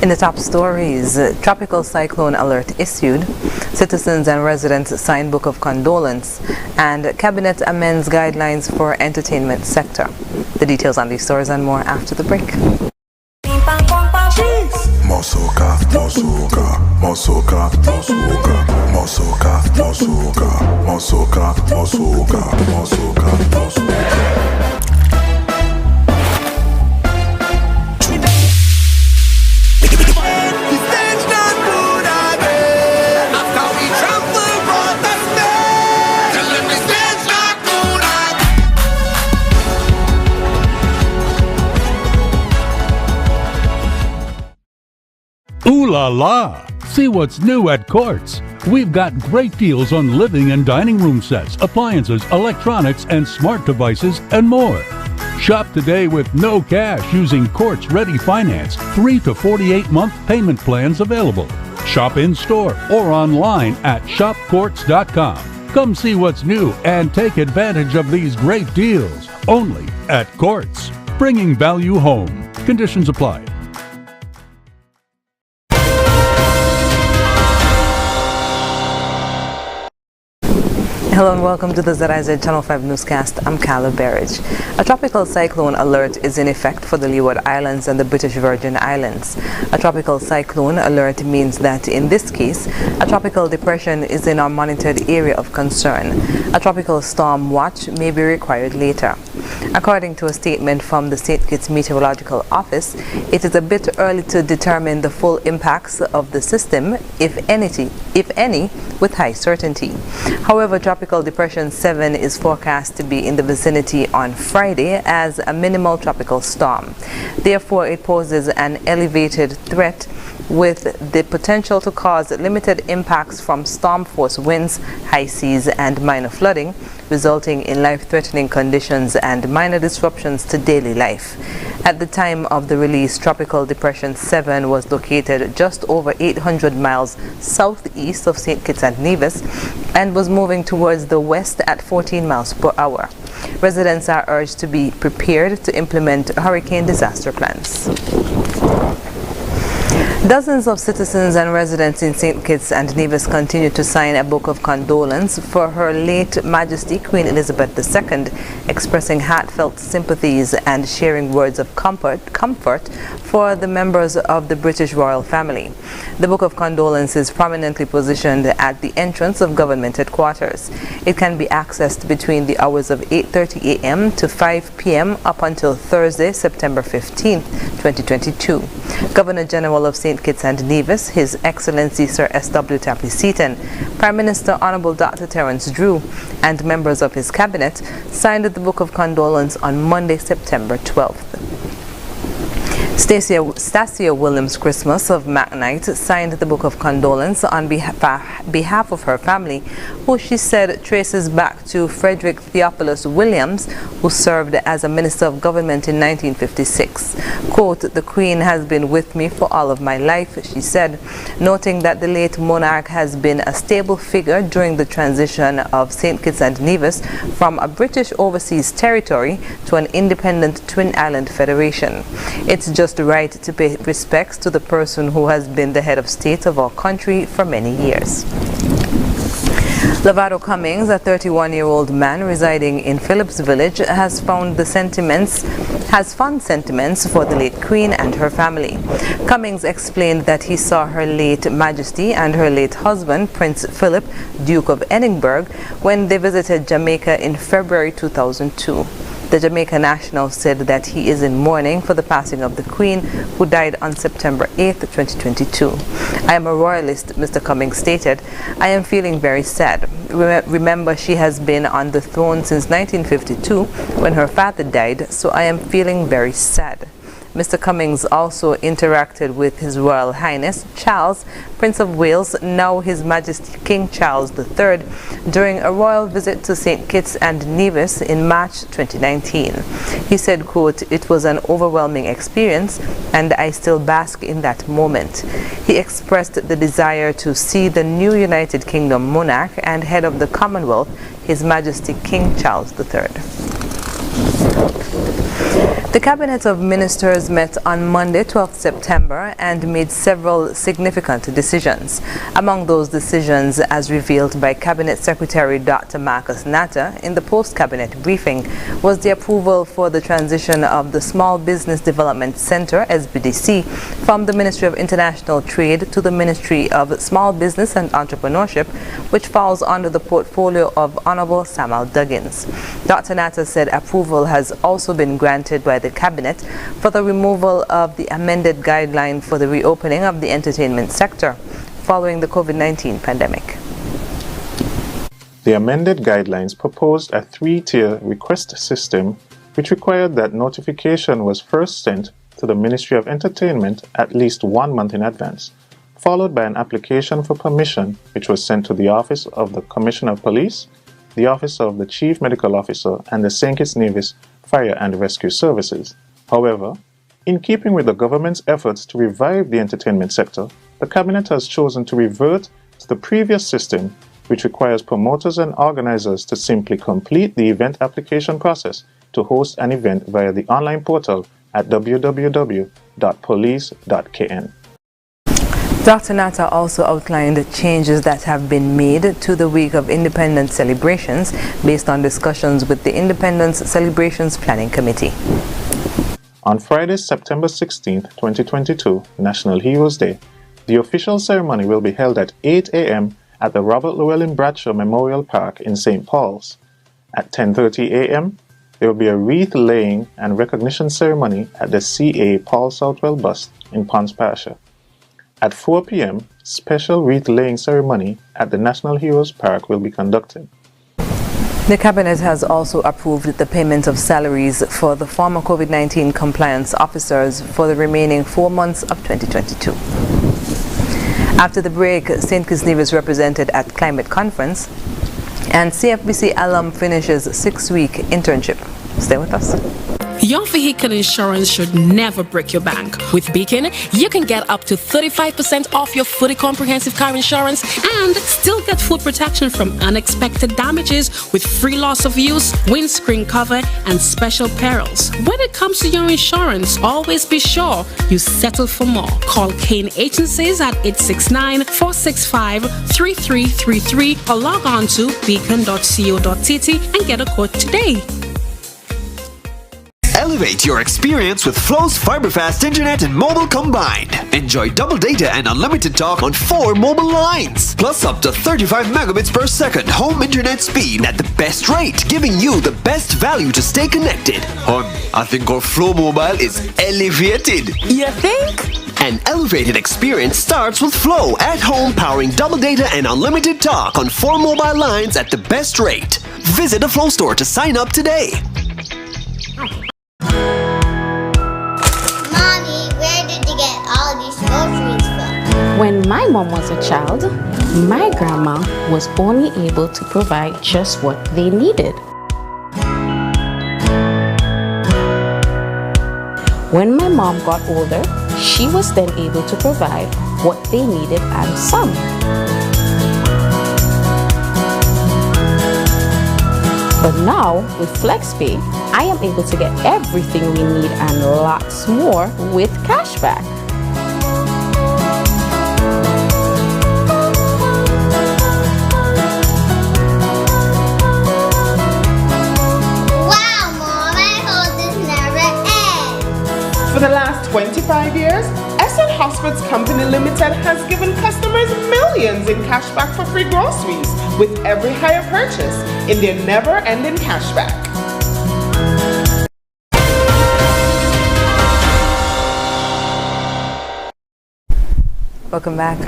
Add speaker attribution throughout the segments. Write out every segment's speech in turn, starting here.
Speaker 1: In the top stories, tropical cyclone alert issued, citizens and residents sign book of condolence, and cabinet amends guidelines for entertainment sector. The details on these stories and more after the break.
Speaker 2: Mosoka, mosoka, mosoka, mosoka, mosoka, mosoka, mosoka, mosoka, mosoka, mosoka.
Speaker 3: Ooh la la! See what's new at Quartz. We've got great deals on living and dining room sets, appliances, electronics, and smart devices, and more. Shop today with no cash using Quartz Ready Finance, 3 to 48-month payment plans available. Shop in-store or online at shopquartz.com. Come see what's new and take advantage of these great deals only at Quartz. Bringing value home. Conditions apply.
Speaker 1: Hello and welcome to the ZIZ Channel 5 newscast. I'm Carla Berridge. A tropical cyclone alert is in effect for the Leeward Islands and the British Virgin Islands. A tropical cyclone alert means that in this case, a tropical depression is in our monitored area of concern. A tropical storm watch may be required later. According to a statement from the St. Kitts Meteorological Office, it is a bit early to determine the full impacts of the system, if any, with high certainty. However, Tropical Depression 7 is forecast to be in the vicinity on Friday as a minimal tropical storm. Therefore, it poses an elevated threat with the potential to cause limited impacts from storm force winds, high seas, and minor flooding, resulting in life-threatening conditions and minor disruptions to daily life. At the time of the release, Tropical Depression 7 was located just over 800 miles southeast of St. Kitts and Nevis and was moving towards the west at 14 miles per hour. Residents are urged to be prepared to implement hurricane disaster plans. Dozens of citizens and residents in St. Kitts and Nevis continue to sign a book of condolence for Her late Majesty Queen Elizabeth II, expressing heartfelt sympathies and sharing words of comfort for the members of the British royal family. The book of condolence is prominently positioned at the entrance of government headquarters. It can be accessed between the hours of 8:30 a.m. to 5 p.m. up until Thursday, September 15, 2022. Governor General of St. Kitts and Nevis, His Excellency Sir S.W. Tapley Seaton, Prime Minister Honorable Dr. Terence Drew, and members of his cabinet signed the Book of Condolence on Monday, September 12th. Stacia Williams Christmas of McKnight signed the Book of Condolence on behalf of her family, who she said traces back to Frederick Theophilus Williams, who served as a Minister of Government in 1956. Quote, "The Queen has been with me for all of my life," she said, noting that the late monarch has been a stable figure during the transition of St. Kitts and Nevis from a British overseas territory to an independent Twin Island Federation. "It's just right to pay respects to the person who has been the head of state of our country for many years." Lavado Cummings, a 31-year-old man residing in Phillips Village, has fond sentiments for the late Queen and her family. Cummings explained that he saw Her late Majesty and her late husband, Prince Philip, Duke of Edinburgh, when they visited Jamaica in February 2002. The Jamaica national said that he is in mourning for the passing of the Queen, who died on September 8, 2022. "I am a royalist," Mr. Cummings stated. "I am feeling very sad. Remember, she has been on the throne since 1952 when her father died, so I am feeling very sad." Mr. Cummings also interacted with His Royal Highness Charles, Prince of Wales, now His Majesty King Charles III, during a royal visit to St. Kitts and Nevis in March 2019. He said, quote, "It was an overwhelming experience and I still bask in that moment." He expressed the desire to see the new United Kingdom monarch and head of the Commonwealth, His Majesty King Charles III. The Cabinet of Ministers met on Monday, 12th September, and made several significant decisions. Among those decisions, as revealed by Cabinet Secretary Dr. Marcus Natter in the post-cabinet briefing, was the approval for the transition of the Small Business Development Center, SBDC, from the Ministry of International Trade to the Ministry of Small Business and Entrepreneurship, which falls under the portfolio of Honorable Samuel Duggins. Dr. Natter said approval has also been granted by the Cabinet for the removal of the amended guideline for the reopening of the entertainment sector following the COVID-19 pandemic.
Speaker 4: The amended guidelines proposed a three-tier request system which required that notification was first sent to the Ministry of Entertainment at least 1 month in advance, followed by an application for permission which was sent to the Office of the Commissioner of Police, the Office of the Chief Medical Officer, and the St. Kitts Nevis Fire and Rescue Services. However, in keeping with the government's efforts to revive the entertainment sector, the Cabinet has chosen to revert to the previous system, which requires promoters and organizers to simply complete the event application process to host an event via the online portal at www.police.kn.
Speaker 1: Dr. Natter also outlined changes that have been made to the Week of Independence celebrations based on discussions with the Independence Celebrations Planning Committee.
Speaker 4: On Friday, September 16, 2022, National Heroes Day, the official ceremony will be held at 8 a.m. at the Robert Llewellyn Bradshaw Memorial Park in St. Paul's. At 10:30 a.m., there will be a wreath laying and recognition ceremony at the C.A. Paul Southwell bust in Pons Pasha. At 4 p.m., special wreath-laying ceremony at the National Heroes Park will be conducted.
Speaker 1: The Cabinet has also approved the payment of salaries for the former COVID-19 compliance officers for the remaining 4 months of 2022. After the break, St. Kitts Nevis represented at Climate Conference, and CFBC alum finishes 6-week internship. Stay with us.
Speaker 5: Your vehicle insurance should never break your bank. With Beacon, you can get up to 35% off your fully comprehensive car insurance and still get full protection from unexpected damages with free loss of use, windscreen cover, and special perils. When it comes to your insurance, always be sure you settle for more. Call Kane Agencies at 869-465-3333 or log on to beacon.co.tt and get a quote today.
Speaker 6: Elevate your experience with Flow's Fiberfast Internet and mobile combined. Enjoy double data and unlimited talk on 4 mobile lines, plus up to 35 megabits per second home internet speed at the best rate, giving you the best value to stay connected. I think our Flow Mobile is elevated.
Speaker 5: You think?
Speaker 6: An elevated experience starts with Flow at home, powering double data and unlimited talk on 4 mobile lines at the best rate. Visit a Flow store to sign up today.
Speaker 7: When my mom was a child, my grandma was only able to provide just what they needed. When my mom got older, she was then able to provide what they needed and some. But now, with FlexPay, I am able to get everything we need and lots more with cashback.
Speaker 8: For the last 25 years, SN Hospital's Company Limited has given customers millions in cashback for free groceries with every hire purchase in their never-ending cashback.
Speaker 1: Welcome back.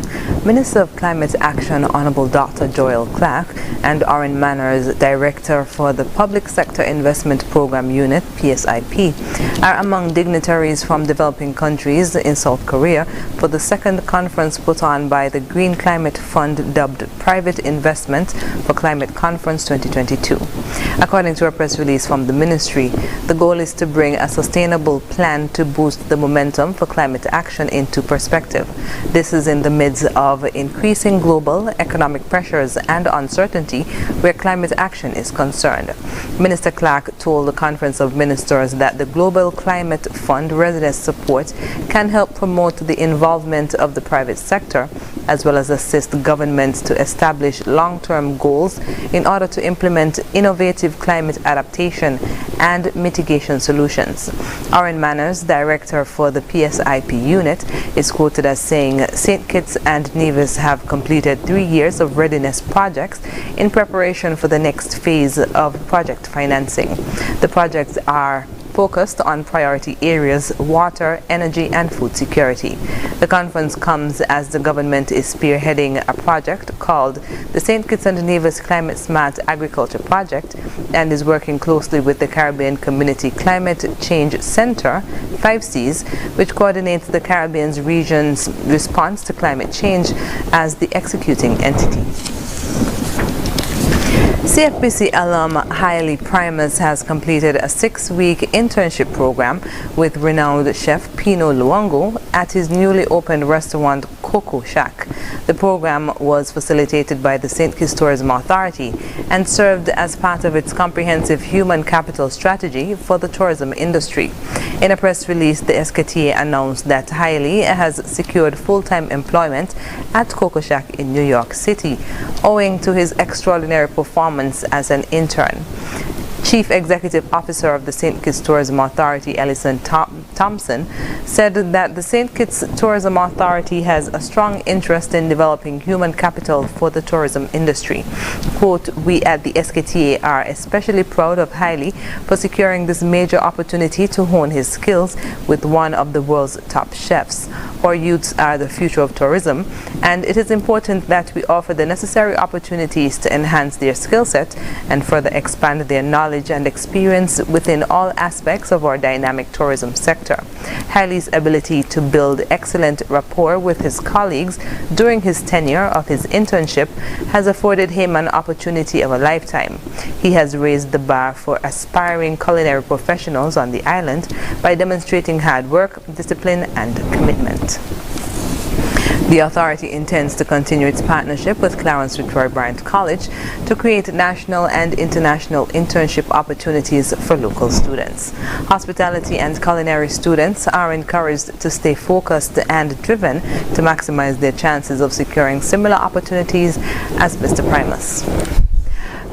Speaker 1: Minister of Climate Action, Honorable Dr. Joel Clark, and Oren Manners, Director for the Public Sector Investment Program Unit, PSIP, are among dignitaries from developing countries in South Korea for the second conference put on by the Green Climate Fund dubbed Private Investment for Climate Conference 2022. According to a press release from the ministry, the goal is to bring a sustainable plan to boost the momentum for climate action into perspective. This is is in the midst of increasing global economic pressures and uncertainty where climate action is concerned. Minister Clark told the Conference of Ministers that the Global Climate Fund readiness support can help promote the involvement of the private sector as well as assist governments to establish long-term goals in order to implement innovative climate adaptation and mitigation solutions. Oren Manners, director for the PSIP unit, is quoted as saying St. Kitts and Nevis have completed 3 years of readiness projects in preparation for the next phase of project financing. The projects are focused on priority areas, water, energy, and food security. The conference comes as the government is spearheading a project called the St. Kitts and Nevis Climate Smart Agriculture Project and is working closely with the Caribbean Community Climate Change Center, 5Cs, which coordinates the Caribbean region's response to climate change as the executing entity. CFBC alum Hailey Primus has completed a 6-week internship program with renowned chef Pino Luongo at his newly opened restaurant Coco Shack. The program was facilitated by the St. Kitts Tourism Authority and served as part of its comprehensive human capital strategy for the tourism industry. In a press release, the SKTA announced that Hailey has secured full-time employment at Coco Shack in New York City, owing to his extraordinary performance as an intern. Chief Executive Officer of the St. Kitts Tourism Authority, Ellison Thompson, said that the St. Kitts Tourism Authority has a strong interest in developing human capital for the tourism industry. Quote, "We at the SKTA are especially proud of Hailey for securing this major opportunity to hone his skills with one of the world's top chefs. Our youths are the future of tourism, and it is important that we offer the necessary opportunities to enhance their skill set and further expand their knowledge and experience within all aspects of our dynamic tourism sector. Hailey's ability to build excellent rapport with his colleagues during his tenure of his internship has afforded him an opportunity of a lifetime. He has raised the bar for aspiring culinary professionals on the island by demonstrating hard work, discipline, and commitment." The authority intends to continue its partnership with Clarence Fitzroy Bryant College to create national and international internship opportunities for local students. Hospitality and culinary students are encouraged to stay focused and driven to maximize their chances of securing similar opportunities as Mr. Primus.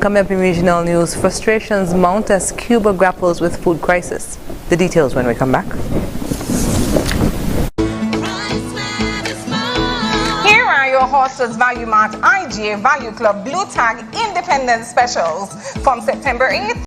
Speaker 1: Coming up in regional news, frustrations mount as Cuba grapples with food crisis. The details when we come back.
Speaker 9: Your Horses Value Mart IGA Value Club Blue Tag Independence Specials from September 8th